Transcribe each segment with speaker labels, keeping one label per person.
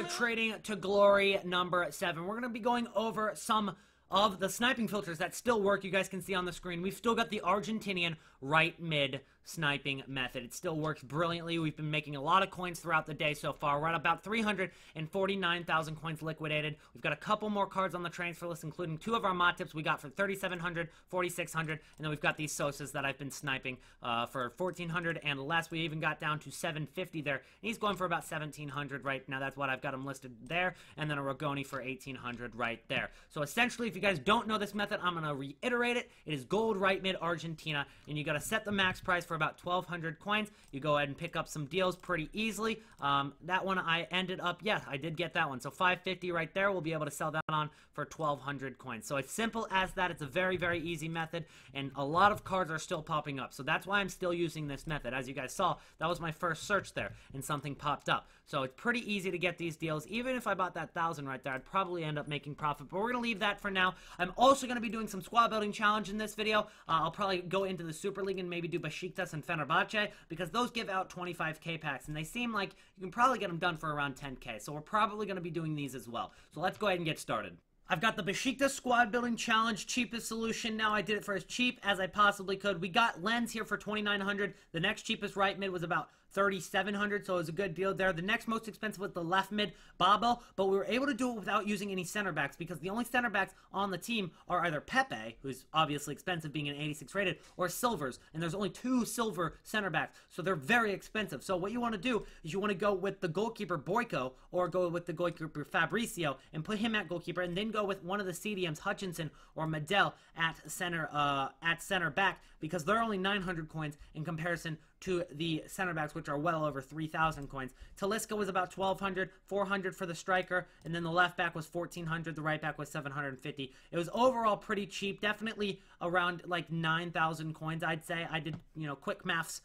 Speaker 1: to Trading to Glory number 7. We're going to be going over some of the sniping filters that still work. You guys can see on the screen. We've still got the Argentinian right mid sniping method. It still works brilliantly. We've been making a lot of coins throughout the day so far. We're at about 349,000 coins liquidated. We've got a couple more cards on the transfer list, including 2 of our mod tips we got for 3,700, 4,600, and then we've got these Sosas that I've been sniping for 1,400 and less. We even got down to 750 there, and he's going for about 1,700 right now. That's what I've got him listed there, and then a Rogoni for 1,800 right there. So essentially, if you guys don't know this method, I'm going to reiterate it. It is gold right mid Argentina, and you got to set the max price for about 1,200 coins. You go ahead and pick up some deals pretty easily. That one I ended up, yeah, I did get that one. So 550 right there. We'll be able to sell that on for 1,200 coins. So it's simple as that. It's a very, very easy method, and a lot of cards are still popping up. So that's why I'm still using this method. As you guys saw, that was my first search there, and something popped up. So it's pretty easy to get these deals. Even if I bought that 1,000 right there, I'd probably end up making profit, but we're going to leave that for now. I'm also going to be doing some squad building challenge in this video. I'll probably go into the Super League and maybe do Besiktas and Fenerbahce, because those give out 25k packs, and they seem like you can probably get them done for around 10k. So we're probably going to be doing these as well. So let's go ahead and get started. I've got the Besiktas Squad Building Challenge, cheapest solution. Now I did it for as cheap as I possibly could. We got Lens here for 2,900. The next cheapest right mid was about 3,700, so it was a good deal there. The next most expensive was the left mid, Babel, but we were able to do it without using any center backs, because the only center backs on the team are either Pepe, who's obviously expensive being an 86 rated, or Silvers, and there's only 2 silver center backs, so they're very expensive. So what you want to do is you want to go with the goalkeeper Boyko, or go with the goalkeeper Fabricio, and put him at goalkeeper, and then go with one of the CDMs, Hutchinson or Medel, at center back, because they're only 900 coins in comparison to the center backs, which are well over 3,000 coins. Talisca was about 1,200, 400 for the striker, and then the left back was 1,400, the right back was 750. It was overall pretty cheap, definitely around like 9,000 coins, I'd say. I did, you know, quick maths,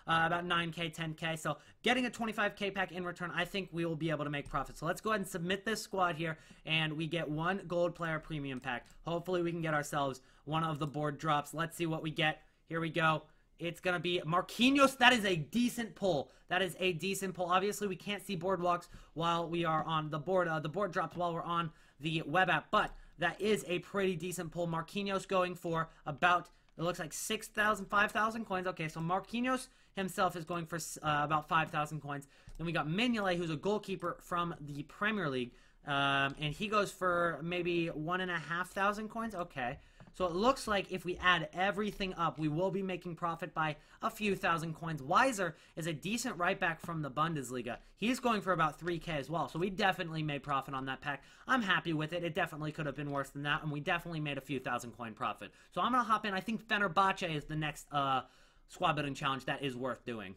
Speaker 1: about 9k, 10k. So getting a 25k pack in return, I think we will be able to make profit. So let's go ahead and submit this squad here, and we get 1 gold player premium pack. Hopefully we can get ourselves one of the board drops. Let's see what we get. Here we go. It's going to be Marquinhos. That is a decent pull. That is a decent pull. Obviously, we can't see boardwalks while we are on the board. The board drops while we're on the web app, but that is a pretty decent pull. Marquinhos going for about, it looks like 6,000, 5,000 coins. Okay, so Marquinhos himself is going for about 5,000 coins. Then we got Mignolet, who's a goalkeeper from the Premier League, and he goes for maybe 1,500 coins. Okay. So it looks like if we add everything up, we will be making profit by a few thousand coins. Weiser is a decent right back from the Bundesliga. He's going for about 3k as well. So we definitely made profit on that pack. I'm happy with it. It definitely could have been worse than that, and we definitely made a few thousand coin profit. So I'm going to hop in. I think Fenerbahce is the next squad building challenge that is worth doing.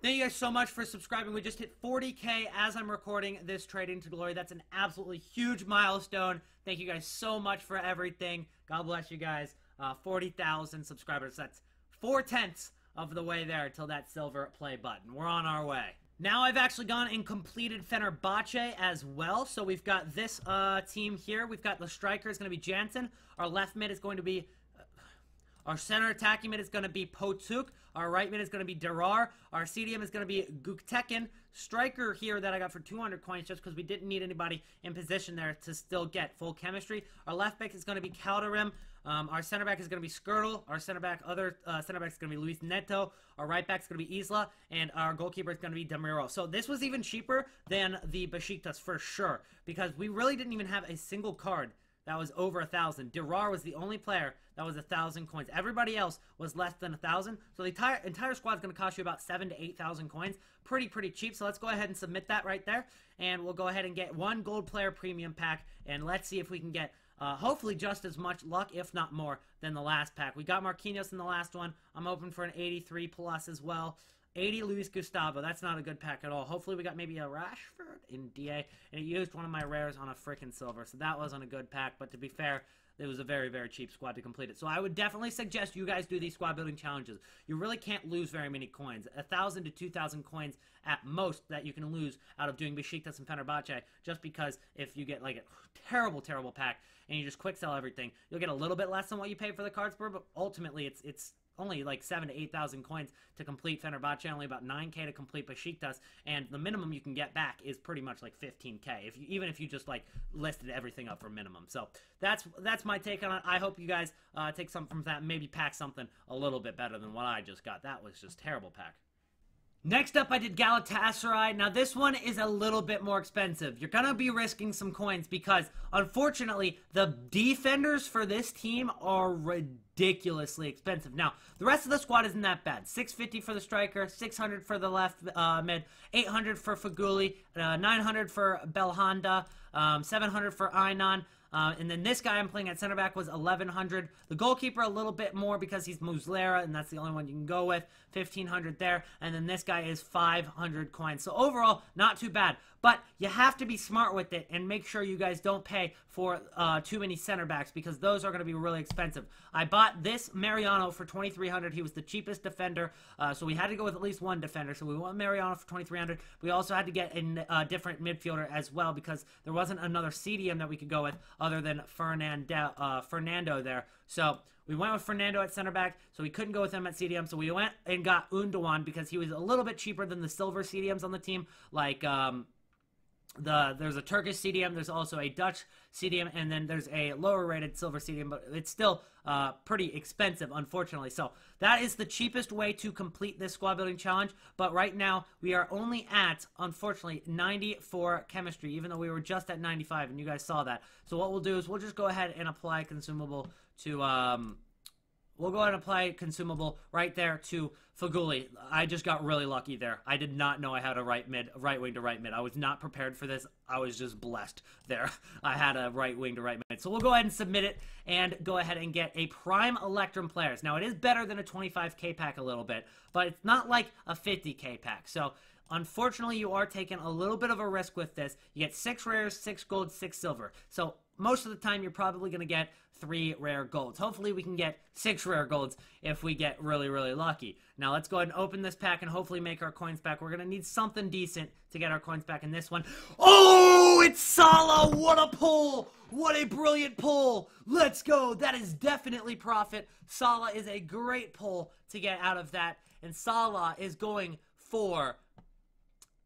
Speaker 1: Thank you guys so much for subscribing. We just hit 40k as I'm recording this Trading to Glory. That's an absolutely huge milestone. Thank you guys so much for everything. God bless you guys. 40,000 subscribers. That's 4/10 of the way there till that silver play button. We're on our way. Now I've actually gone and completed Fenerbahce as well. So we've got this team here. We've got the striker is going to be Jansen. Our left mid is going to be... Our center attacking mid is going to be Potuk. Our right mid is going to be Derar. Our CDM is going to be Guktekin. Striker here that I got for 200 coins just because we didn't need anybody in position there to still get full chemistry. Our left back is going to be Calderim. Our center back is going to be Skirtle. Our center back is going to be Luis Neto. Our right back is going to be Isla. And our goalkeeper is going to be Demiro. So this was even cheaper than the Besiktas for sure, because we really didn't even have a single card that was over 1,000. Derar was the only player that was 1,000 coins. Everybody else was less than 1,000. So the entire squad is going to cost you about 7,000 to 8,000 coins. Pretty cheap. So let's go ahead and submit that right there. And we'll go ahead and get 1 gold player premium pack. And let's see if we can get hopefully just as much luck, if not more, than the last pack. We got Marquinhos in the last one. I'm open for an 83 plus as well. 80 Luis Gustavo. That's not a good pack at all. Hopefully we got maybe a Rashford in DA. And it used one of my rares on a frickin' silver. So that wasn't a good pack. But to be fair, it was a very cheap squad to complete it. So I would definitely suggest you guys do these squad building challenges. You really can't lose very many coins. 1,000 to 2,000 coins at most that you can lose out of doing Besiktas and Fenerbahce, just because if you get like a terrible pack and you just quick sell everything, you'll get a little bit less than what you paid for the cards for, but ultimately it's only like 7,000 to 8,000 coins to complete Fenerbahce, only about 9k to complete Besiktas, and the minimum you can get back is pretty much like 15k, even if you just like listed everything up for minimum. So that's my take on it. I hope you guys take something from that and maybe pack something a little bit better than what I just got. That was just terrible pack. Next up, I did Galatasaray. Now, this one is a little bit more expensive. You're going to be risking some coins because, unfortunately, the defenders for this team are ridiculously expensive. Now, the rest of the squad isn't that bad. 650 for the striker, 600 for the left mid, 800 for Faguli, 900 for Belhanda, 700 for Aynan. And then this guy I'm playing at center back was 1,100. The goalkeeper a little bit more because he's Muslera, and that's the only one you can go with. 1,500 there. And then this guy is 500 coins. So overall, not too bad. But you have to be smart with it and make sure you guys don't pay for too many center backs because those are going to be really expensive. I bought this Mariano for 2,300. He was the cheapest defender, so we had to go with at least one defender. So we went Mariano for 2,300. We also had to get a different midfielder as well because there wasn't another CDM that we could go with other than Fernando there. So we went with Fernando at center back, so we couldn't go with him at CDM. So we went and got Undawan because he was a little bit cheaper than the silver CDMs on the team, like there's a Turkish CDM, there's also a Dutch CDM, and then there's a lower rated silver CDM, but it's still pretty expensive, unfortunately. So that is the cheapest way to complete this squad building challenge, but right now we are only at, unfortunately, 90 for chemistry, even though we were just at 95, and you guys saw that. So what we'll do is we'll just go ahead and apply consumable to we'll go ahead and apply consumable right there to Faguli. I just got really lucky there. I did not know I had a right wing to right mid. I was not prepared for this. I was just blessed there. I had a right wing to right mid. So we'll go ahead and submit it and go ahead and get a prime Electrum players. Now, it is better than a 25k pack a little bit, but it's not like a 50k pack. So unfortunately, you are taking a little bit of a risk with this. You get 6 rares, 6 gold, 6 silver. So most of the time, you're probably going to get 3 rare golds. Hopefully, we can get 6 rare golds if we get really, really lucky. Now, let's go ahead and open this pack and hopefully make our coins back. We're going to need something decent to get our coins back in this one. Oh, it's Salah! What a pull! What a brilliant pull! Let's go! That is definitely profit. Salah is a great pull to get out of that. And Salah is going for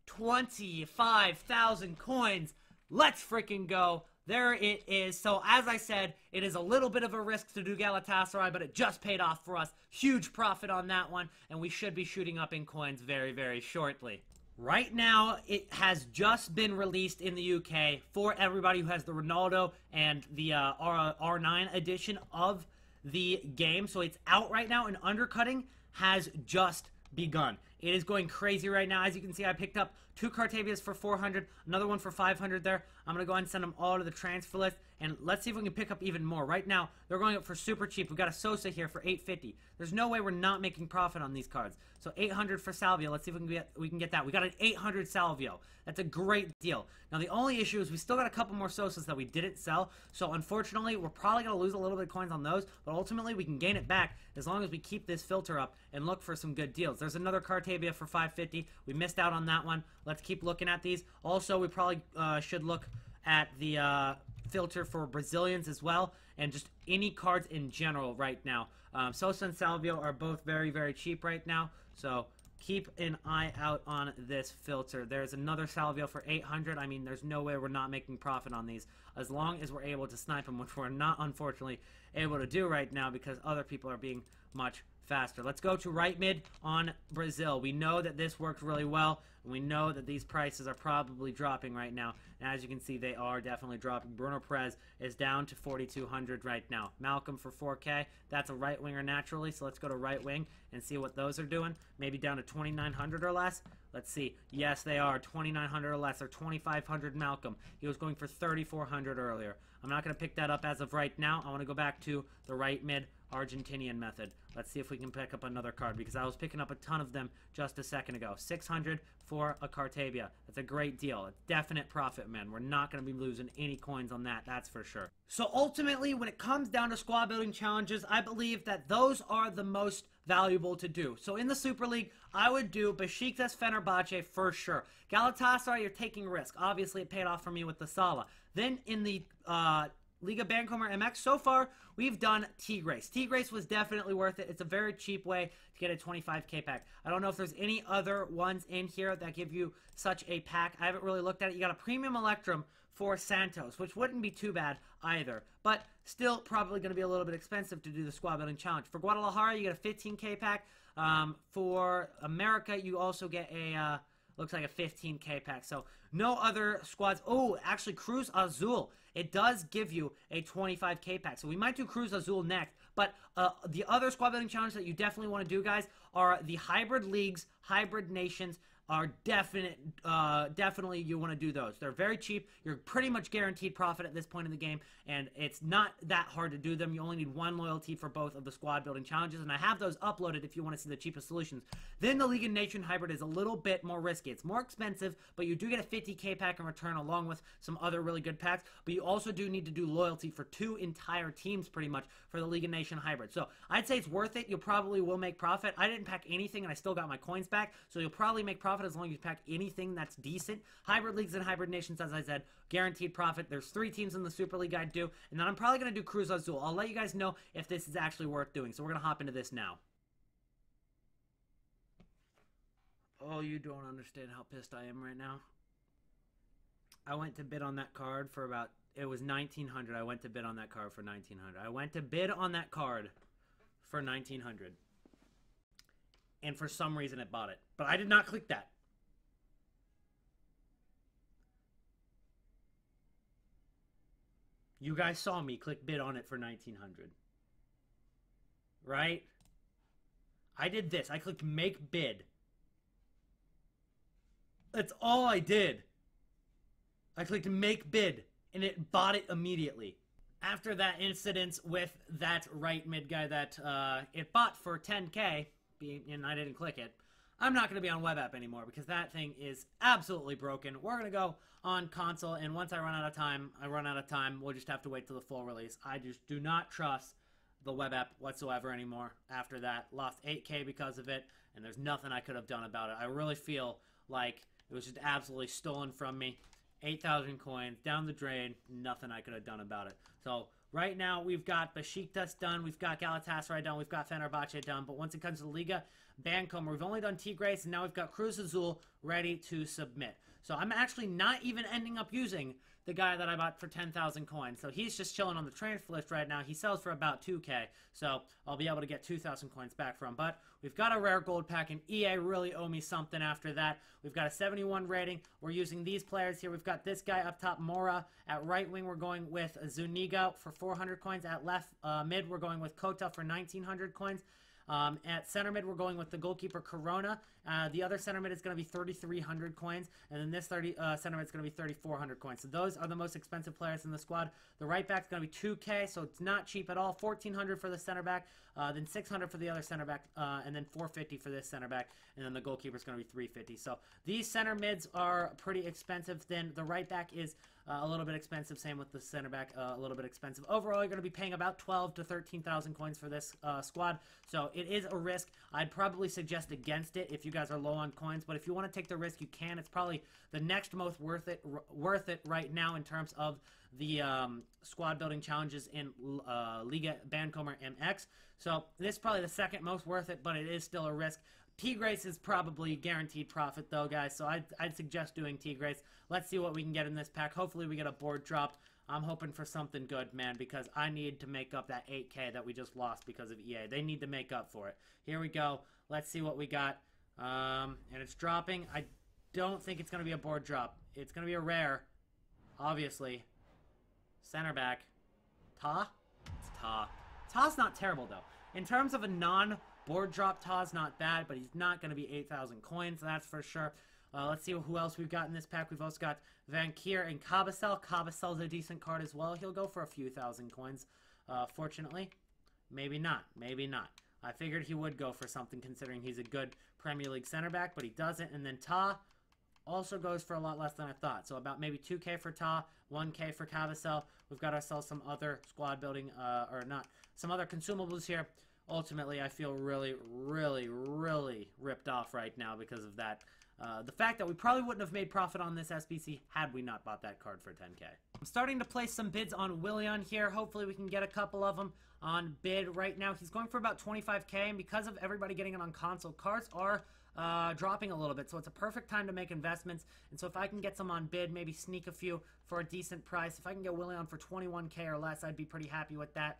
Speaker 1: 25,000 coins. Let's freaking go. There it is. So, as I said, it is a little bit of a risk to do Galatasaray, but it just paid off for us. Huge profit on that one, and we should be shooting up in coins very, very shortly. Right now, it has just been released in the UK for everybody who has the Ronaldo and the R9 edition of the game. So, it's out right now, and undercutting has just begun. It is going crazy right now. As you can see, I picked up 2 Cartavias for 400, another one for 500 there. I'm going to go ahead and send them all to the transfer list, and let's see if we can pick up even more. Right now, they're going up for super cheap. We got a Sosa here for 850. There's no way we're not making profit on these cards. So 800 for Salvio. Let's see if we can get that. We got an 800 Salvio. That's a great deal. Now, the only issue is we still got a couple more Sosas that we didn't sell. So, unfortunately, we're probably going to lose a little bit of coins on those. But ultimately, we can gain it back as long as we keep this filter up and look for some good deals. There's another Cartavia for 550. We missed out on that one. Let's keep looking at these. Also, we probably should look at the filter for Brazilians as well, and just any cards in general right now. Sosa and Salvio are both very, very cheap right now, so keep an eye out on this filter. There's another Salvio for 800. I mean, there's no way we're not making profit on these as long as we're able to snipe them, which we're not, unfortunately, able to do right now because other people are being much faster. Let's go to right mid on Brazil. We know that this worked really well, and we know that these prices are probably dropping right now. And as you can see, they are definitely dropping. Bruno Perez is down to 4,200 right now. Malcolm for 4K. That's a right winger naturally, so let's go to right wing and see what those are doing. Maybe down to 2,900 or less. Let's see. Yes, they are 2,900 or less, or 2,500 Malcolm. He was going for 3,400 earlier. I'm not going to pick that up as of right now. I want to go back to the right mid Argentinian method. Let's see if we can pick up another card because I was picking up a ton of them just a second ago. 600 for a Cartavia. That's a great deal. A definite profit, man. We're not going to be losing any coins on that, that's for sure. So ultimately, when it comes down to squad building challenges, I believe that those are the most valuable to do. So in the Super League, I would do Besiktas Fenerbahce for sure. Galatasaray, you're taking risk. Obviously, it paid off for me with the Salah. Then in the Liga Bancomer MX, so far, we've done T-Grace. T-Grace was definitely worth it. It's a very cheap way to get a 25k pack. I don't know if there's any other ones in here that give you such a pack. I haven't really looked at it. You got a Premium Electrum for Santos, which wouldn't be too bad either, but still probably going to be a little bit expensive to do the squad building challenge. For Guadalajara, you get a 15k pack. For America, you also get a... looks like a 15k pack. So no other squads. Oh, actually Cruz Azul. It does give you a 25k pack. So we might do Cruz Azul next. But the other squad building challenge that you definitely want to do, guys, are the hybrid leagues, hybrid nations. Are definitely you want to do those. They're very cheap. You're pretty much guaranteed profit at this point in the game, and it's not that hard to do them. You only need one loyalty for both of the squad building challenges, and I have those uploaded if you want to see the cheapest solutions. Then the League of Nation hybrid is a little bit more risky. It's more expensive, but you do get a 50k pack in return along with some other really good packs, but you also do need to do loyalty for 2 entire teams pretty much for the League of Nation hybrid. So I'd say it's worth it. You probably will make profit. I didn't pack anything, and I still got my coins back, so you'll probably make profit as long as you pack anything that's decent. Hybrid leagues and hybrid nations, as I said, guaranteed profit. There's 3 teams in the Super League I'd do, and then I'm probably going to do Cruz Azul. I'll let you guys know if this is actually worth doing, so we're going to hop into this now. Oh, you don't understand how pissed I am right now. I went to bid on that card for about, it was 1900. I went to bid on that card for 1900. I went to bid on that card for 1900. And for some reason it bought it. But I did not click that. You guys saw me click bid on it for 1900. Right? I did this. I clicked make bid. That's all I did. I clicked make bid and it bought it immediately. After that incident with that right mid guy that it bought for 10k, and I didn't click it, I'm not going to be on web app anymore because that thing is absolutely broken. We're going to go on console, and once I run out of time, we'll just have to wait till the full release. I just do not trust the web app whatsoever anymore after that. Lost 8k because of it, and there's nothing I could have done about it. I really feel like it was just absolutely stolen from me. 8,000 coins, down the drain, nothing I could have done about it. So right now, we've got Besiktas done, we've got Galatasaray done, we've got Fenerbahce done, but once it comes to the Liga Bancomer, we've only done T-Grace, and now we've got Cruz Azul ready to submit. So I'm actually not even ending up using the guy that I bought for 10,000 coins. So he's just chilling on the transfer list right now. He sells for about 2k, so I'll be able to get 2,000 coins back from him. But we've got a rare gold pack, and EA really owe me something after that. We've got a 71 rating. We're using these players here. We've got this guy up top, Mora. At right wing, we're going with Zuniga for 400 coins. At left mid, we're going with Kota for 1,900 coins. At center mid, we're going with the goalkeeper Corona. The other center mid is going to be 3,300 coins, and then this center mid is going to be 3,400 coins. So those are the most expensive players in the squad. The right back is going to be 2k, so it's not cheap at all. 1,400 for the center back, then 600 for the other center back, and then 450 for this center back, and then the goalkeeper is going to be 350. So these center mids are pretty expensive. Then the right back is a little bit expensive. Same with the center back, a little bit expensive. Overall, you're going to be paying about 12 to 13,000 coins for this squad. So it is a risk. I'd probably suggest against it if you guys are low on coins. But if you want to take the risk, you can. It's probably the next most worth it right now in terms of the squad building challenges in Liga Bancomer MX. So this is probably the second most worth it, but it is still a risk. T-Grace is probably guaranteed profit, though, guys, so I'd suggest doing T-Grace. Let's see what we can get in this pack. Hopefully we get a board dropped. I'm hoping for something good, man, because I need to make up that 8k that we just lost because of EA. They need to make up for it. Here we go. Let's see what we got. And it's dropping. I don't think it's going to be a board drop. It's going to be a rare, obviously. Center back. Ta? It's Ta. Ta's not terrible, though. In terms of a non-board drop, Ta's not bad, but he's not going to be 8,000 coins, that's for sure. Let's see who else we've got in this pack. We've also got Van Kier and Cabasel. Cabasel's a decent card as well. He'll go for a few thousand coins, fortunately. Maybe not. Maybe not. I figured he would go for something considering he's a good Premier League center back, but he doesn't. And then Ta also goes for a lot less than I thought. So about maybe 2k for Ta, 1k for Cabasel. We've got ourselves some other squad building, or not, some other consumables here. Ultimately, I feel really, really, really ripped off right now because of that. the fact that we probably wouldn't have made profit on this SBC had we not bought that card for 10K. I'm starting to place some bids on Willian here. Hopefully we can get a couple of them on bid right now. He's going for about 25K, and because of everybody getting it on console, cards are dropping a little bit, so it's a perfect time to make investments. And so if I can get some on bid, maybe sneak a few for a decent price. If I can get Willian for 21K or less, I'd be pretty happy with that.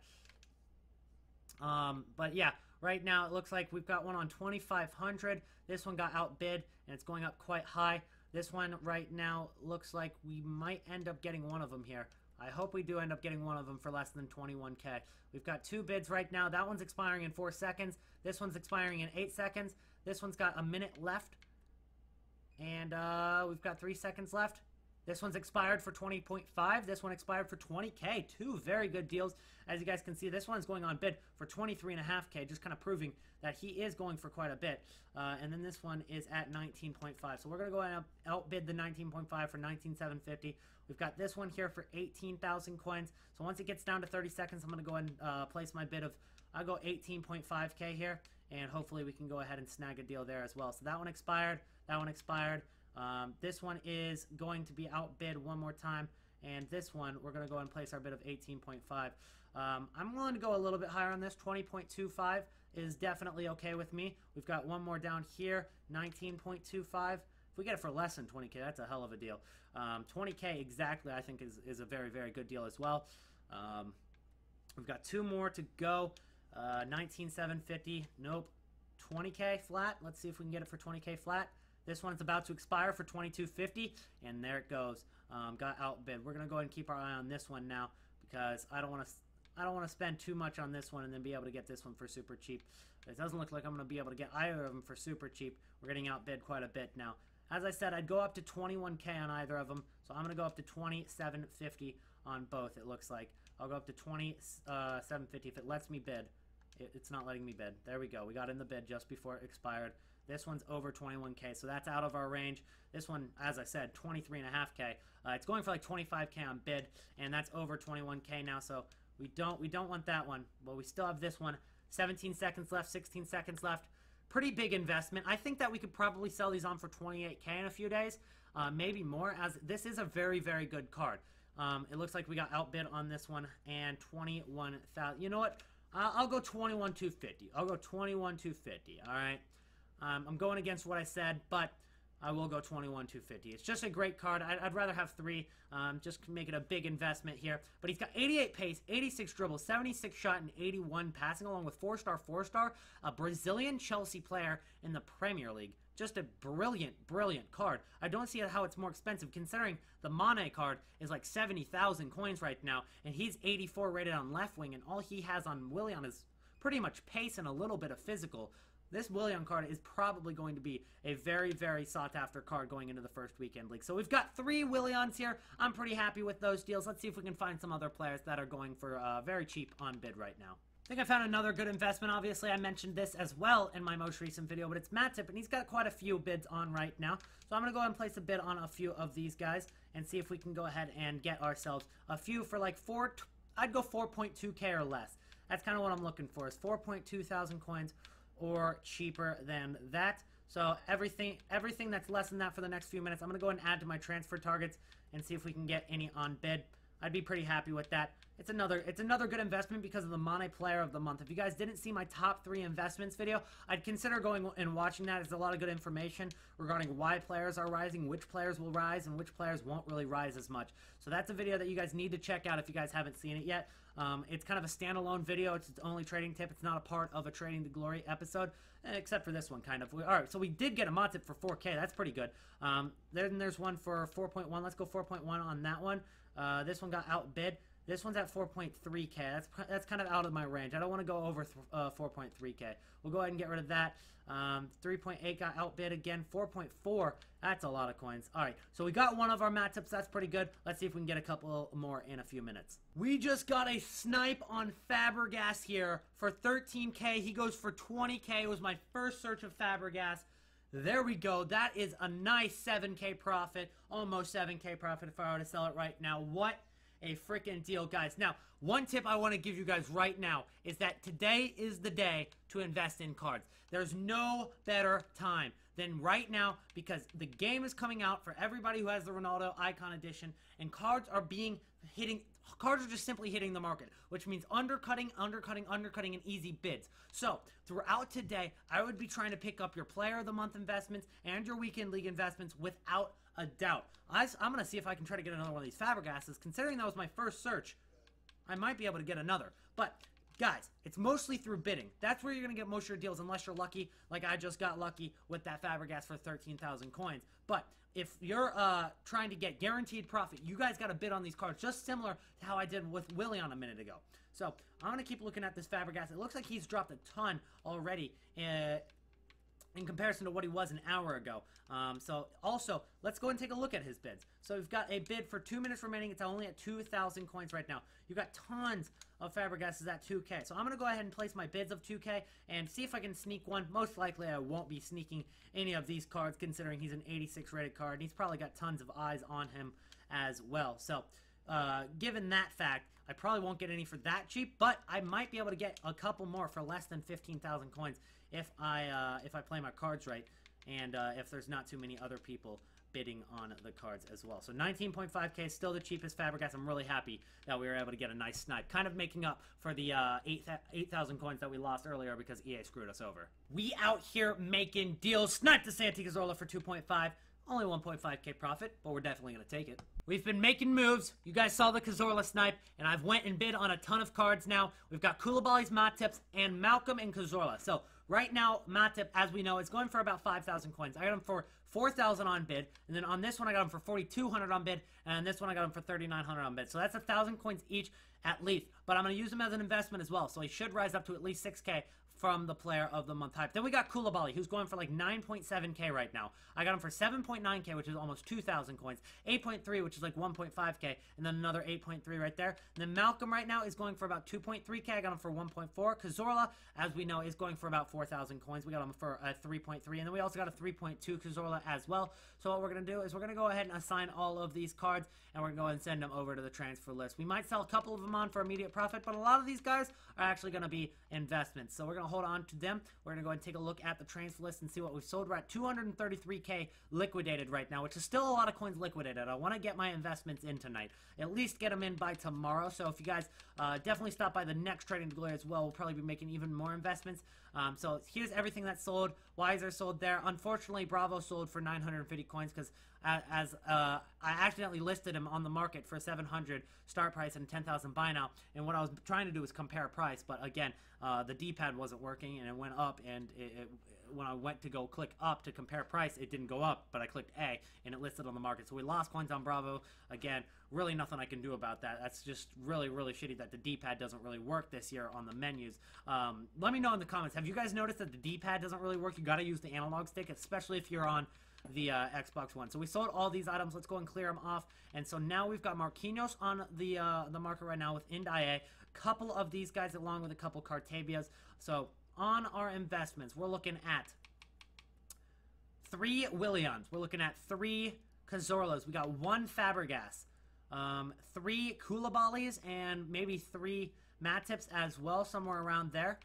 Speaker 1: But yeah, right now it looks like we've got one on 2,500. This one got outbid, and it's going up quite high. This one right now looks like we might end up getting one of them here. I hope we do end up getting one of them for less than 21K. We've got two bids right now. That one's expiring in 4 seconds. This one's expiring in 8 seconds. This one's got a minute left. And we've got 3 seconds left. This one's expired for 20.5. This one expired for 20K. Two very good deals. As you guys can see, this one's going on bid for 23.5K, just kind of proving that he is going for quite a bit. And then this one is at 19.5. So we're going to go and outbid the 19.5 for 19,750. We've got this one here for 18,000 coins. So once it gets down to 30 seconds, I'm going to go ahead and place my bid of, I'll go 18.5K here. And hopefully we can go ahead and snag a deal there as well. So that one expired. That one expired. This one is going to be outbid one more time, and this one we're going to go and place our bid of 18.5. I'm willing to go a little bit higher on this. 20.25 is definitely okay with me. We've got one more down here, 19.25. If we get it for less than 20K, that's a hell of a deal. 20K exactly, I think is a very, very good deal as well. We've got two more to go. 19,750. Nope. 20K flat. Let's see if we can get it for 20K flat. This one's about to expire for 22.50, and there it goes. Got outbid. We're gonna go ahead and keep our eye on this one now because I don't want to spend too much on this one and then be able to get this one for super cheap. It doesn't look like I'm gonna be able to get either of them for super cheap. We're getting outbid quite a bit now. As I said, I'd go up to 21K on either of them, so I'm gonna go up to 27.50 on both. It looks like I'll go up to 27.50 if it lets me bid. It's not letting me bid. There we go. We got in the bid just before it expired. This one's over 21K, so that's out of our range. This one, as I said, 23.5K. It's going for like 25K on bid, and that's over 21K now, so we don't want that one. But we still have this one. 17 seconds left, 16 seconds left. Pretty big investment. I think that we could probably sell these on for 28K in a few days, maybe more, as this is a very, very good card. It looks like we got outbid on this one, and 21,000. You know what? I'll go 21,250. I'll go 21,250. All right. I'm going against what I said, but I will go 21,250. It's just a great card. I'd rather have three, just make it a big investment here. But he's got 88 pace, 86 dribble, 76 shot, and 81 passing, along with 4-star, a Brazilian Chelsea player in the Premier League. Just a brilliant, brilliant card. I don't see how it's more expensive, considering the Mane card is like 70,000 coins right now, and he's 84 rated on left wing, and all he has on Willian is pretty much pace and a little bit of physical. This Willian card is probably going to be a very, very sought-after card going into the first weekend league. So we've got 3 Willians here. I'm pretty happy with those deals. Let's see if we can find some other players that are going for very cheap on bid right now. I think I found another good investment. Obviously, I mentioned this as well in my most recent video, but it's Matip, and he's got quite a few bids on right now. So I'm going to go ahead and place a bid on a few of these guys and see if we can go ahead and get ourselves a few for like I'd go 4.2K or less. That's kind of what I'm looking for, is 4.2 thousand coins or cheaper than that. So everything that's less than that for the next few minutes, I'm going to go ahead and add to my transfer targets and see if we can get any on bid. I'd be pretty happy with that. It's another good investment because of the Mane Player of the Month. If you guys didn't see my top 3 investments video, I'd consider going and watching that. It's a lot of good information regarding why players are rising, which players will rise, and which players won't really rise as much. So that's a video that you guys need to check out if you guys haven't seen it yet. It's kind of a standalone video. It's its only trading tip. It's not a part of a Trading to Glory episode, except for this one, kind of. All right, so we did get a Matip for 4K. That's pretty good. Then there's one for 4.1. Let's go 4.1 on that one. This one got outbid. This one's at 4.3K. That's kind of out of my range. I don't want to go over 4.3K. We'll go ahead and get rid of that. 3.8 got outbid again. 4.4. That's a lot of coins. All right, so we got one of our Matips. That's pretty good. Let's see if we can get a couple more in a few minutes. We just got a snipe on Fabregas here for 13K. He goes for 20K. It was my first search of Fabregas. There we go. That is a nice 7K profit, almost 7K profit if I were to sell it right now. What a freaking deal, guys. Now, one tip I want to give you guys right now is that today is the day to invest in cards. There's no better time than right now because the game is coming out for everybody who has the Ronaldo Icon Edition, and cards are just simply hitting the market, which means undercutting, and easy bids. So, throughout today, I would be trying to pick up your Player of the Month investments and your Weekend League investments without a doubt. I'm going to see if I can try to get another one of these Fabregases. Considering that was my first search, I might be able to get another. But, guys, it's mostly through bidding. That's where you're going to get most of your deals unless you're lucky, like I just got lucky with that Fabregas for 13,000 coins. But if you're trying to get guaranteed profit, you guys got to bid on these cards, just similar to how I did with Willian a minute ago. So I'm going to keep looking at this Fabregas. It looks like he's dropped a ton already in comparison to what he was an hour ago. So also, let's go and take a look at his bids. So we've got a bid for 2 minutes remaining. It's only at 2,000 coins right now. You've got tons of Fabregases at 2K. So I'm going to go ahead and place my bids of 2K and see if I can sneak one. Most likely I won't be sneaking any of these cards considering he's an 86 rated card. And he's probably got tons of eyes on him as well. So given that fact, I probably won't get any for that cheap, but I might be able to get a couple more for less than 15,000 coins if I play my cards right, and if there's not too many other people bidding on the cards as well. So 19.5K is still the cheapest Fabregas. I'm really happy that we were able to get a nice snipe, kind of making up for the 8,000 coins that we lost earlier because EA screwed us over. We out here making deals. Snipe the Santi Cazorla for 2.5. Only 1.5K profit, but we're definitely going to take it. We've been making moves. You guys saw the Cazorla snipe, and I've went and bid on a ton of cards now. We've got Koulibaly's Matip's and Malcolm and Cazorla. So right now, Matip, as we know, is going for about 5,000 coins. I got him for 4,000 on bid, and then on this one I got him for 4,200 on bid, and on this one I got him for 3,900 on bid. So that's 1,000 coins each at least, but I'm going to use him as an investment as well, so he should rise up to at least 6K from the Player of the Month hype. Then we got Koulibaly, who's going for like 9.7K right now. I got him for 7.9K, which is almost 2,000 coins, 8.3, which is like 1.5K, and then another 8.3 right there. And then Malcolm right now is going for about 2.3K. I got him for 1.4. Cazorla, as we know, is going for about 4,000 coins. We got him for 3.3, and then we also got a 3.2 Cazorla as well. So what we're going to do is we're going to go ahead and assign all of these cards, and we're going to go ahead and send them over to the transfer list. We might sell a couple of them on for immediate profit, but a lot of these guys are actually going to be investments. So we're going to hold on to them. We're going to go ahead and take a look at the transfer list and see what we've sold. We're at 233K liquidated right now, which is still a lot of coins liquidated. I want to get my investments in tonight. At least get them in by tomorrow. So if you guys definitely stop by the next Trading Glory as well, we'll probably be making even more investments. So here's everything that's sold. Weiser sold there. Unfortunately, Bravo sold for 950 coins because I accidentally listed him on the market for 700 start price and 10,000 buy now. And what I was trying to do was compare price, but again, the D-pad wasn't working and it went up, and when I went to go click up to compare price, it didn't go up, but I clicked A and it listed on the market. So we lost coins on Bravo. Again, really nothing I can do about that. That's just really, really shitty that the D-pad doesn't really work this year on the menus. Let me know in the comments. Have you guys noticed that the D-pad doesn't really work? You got to use the analog stick, especially if you're on the Xbox One. So we sold all these items. Let's go and clear them off. And so now we've got Marquinhos on the market right now with Ndiaye. Couple of these guys along with a couple Cartabias. So on our investments, we're looking at 3 Willians. We're looking at 3 Cazorlas. We got 1 Fabregas, 3 Koulibalys, and maybe 3 Matips as well, somewhere around there.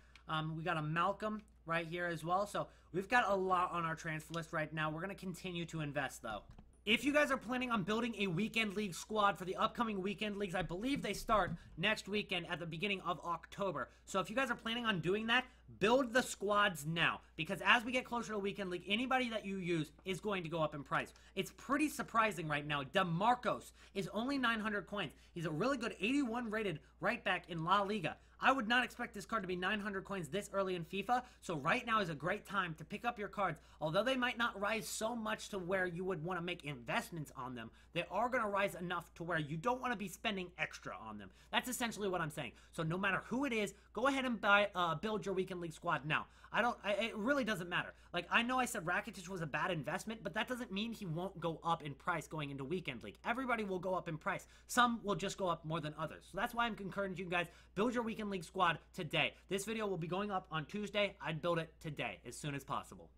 Speaker 1: We got a Malcolm right here as well. So we've got a lot on our transfer list right now. We're going to continue to invest, though. If you guys are planning on building a weekend league squad for the upcoming weekend leagues, I believe they start next weekend at the beginning of October. So if you guys are planning on doing that, build the squads now, because as we get closer to weekend league, anybody that you use is going to go up in price. It's pretty surprising right now. DeMarcos is only 900 coins. He's a really good 81 rated right back in La Liga. I would not expect this card to be 900 coins this early in FIFA, so right now is a great time to pick up your cards. Although they might not rise so much to where you would want to make investments on them, they are going to rise enough to where you don't want to be spending extra on them. That's essentially what I'm saying. So no matter who it is, go ahead and build your weekend league squad now. It really doesn't matter. Like, I know I said Rakitic was a bad investment, but that doesn't mean he won't go up in price going into weekend league. Everybody will go up in price. Some will just go up more than others. So that's why I'm encouraging you guys, build your weekend league squad today. This video will be going up on Tuesday. I'd build it today as soon as possible.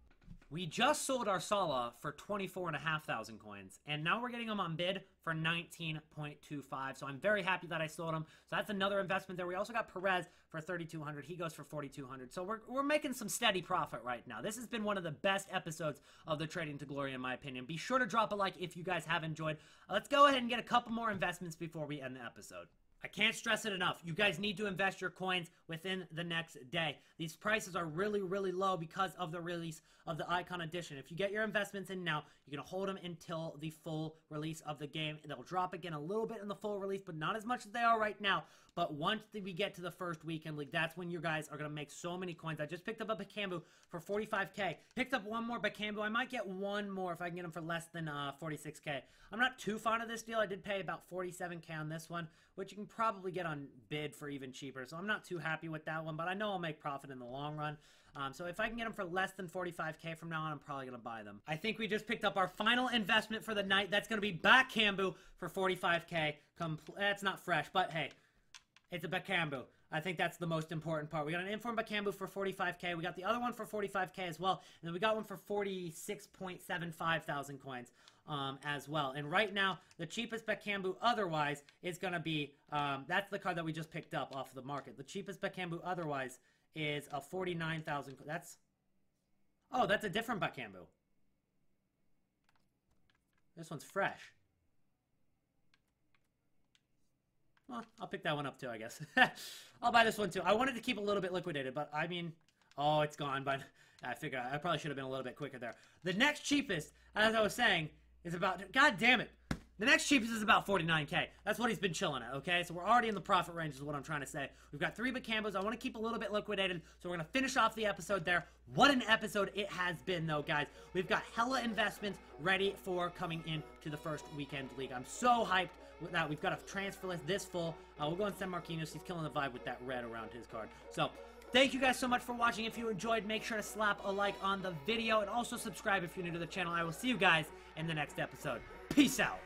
Speaker 1: We just sold our Salah for 24,500 coins, and now we're getting them on bid for 19.25. So I'm very happy that I sold him. So that's another investment there. We also got Perez for 3,200. He goes for 4,200. So we're making some steady profit right now. This has been one of the best episodes of the Trading to Glory, in my opinion. Be sure to drop a like if you guys have enjoyed. Let's go ahead and get a couple more investments before we end the episode. I can't stress it enough. You guys need to invest your coins within the next day. These prices are really, really low because of the release of the Icon Edition. If you get your investments in now, you're going to hold them until the full release of the game. They'll drop again a little bit in the full release, but not as much as they are right now. But once we get to the first weekend league, that's when you guys are going to make so many coins. I just picked up a Bakambu for 45k. Picked up one more Bakambu. I might get one more if I can get him for less than 46k. I'm not too fond of this deal. I did pay about 47k on this one, which you can probably get on bid for even cheaper. So I'm not too happy with that one, but I know I'll make profit in the long run. So if I can get them for less than 45k from now on, I'm probably going to buy them. I think we just picked up our final investment for the night. That's going to be Bakambu for 45k. That's not fresh, but hey, it's a Bakambu. I think that's the most important part. We got an Inform Bakambu for 45k. We got the other one for 45k as well. And then we got one for 46.75 thousand coins as well. And right now, the cheapest Bakambu otherwise is going to be, that's the card that we just picked up off the market. The cheapest Bakambu otherwise is a 49,000. That's a different Bakambu. This one's fresh. Well, I'll pick that one up too, I guess. I'll buy this one too. I wanted to keep a little bit liquidated, but I mean, oh, it's gone, but I figure I probably should have been a little bit quicker there. The next cheapest, as I was saying, is about, god damn it. The next cheapest is about 49k. That's what he's been chilling at, okay? So we're already in the profit range is what I'm trying to say. We've got 3 Bakambos. I want to keep a little bit liquidated, so we're going to finish off the episode there. What an episode it has been, though, guys. We've got hella investments ready for coming into the first weekend league. I'm so hyped with that. We've got a transfer list this full. We'll go and send Marquinhos. He's killing the vibe with that red around his card. So thank you guys so much for watching. If you enjoyed, make sure to slap a like on the video and also subscribe if you're new to the channel. I will see you guys in the next episode. Peace out.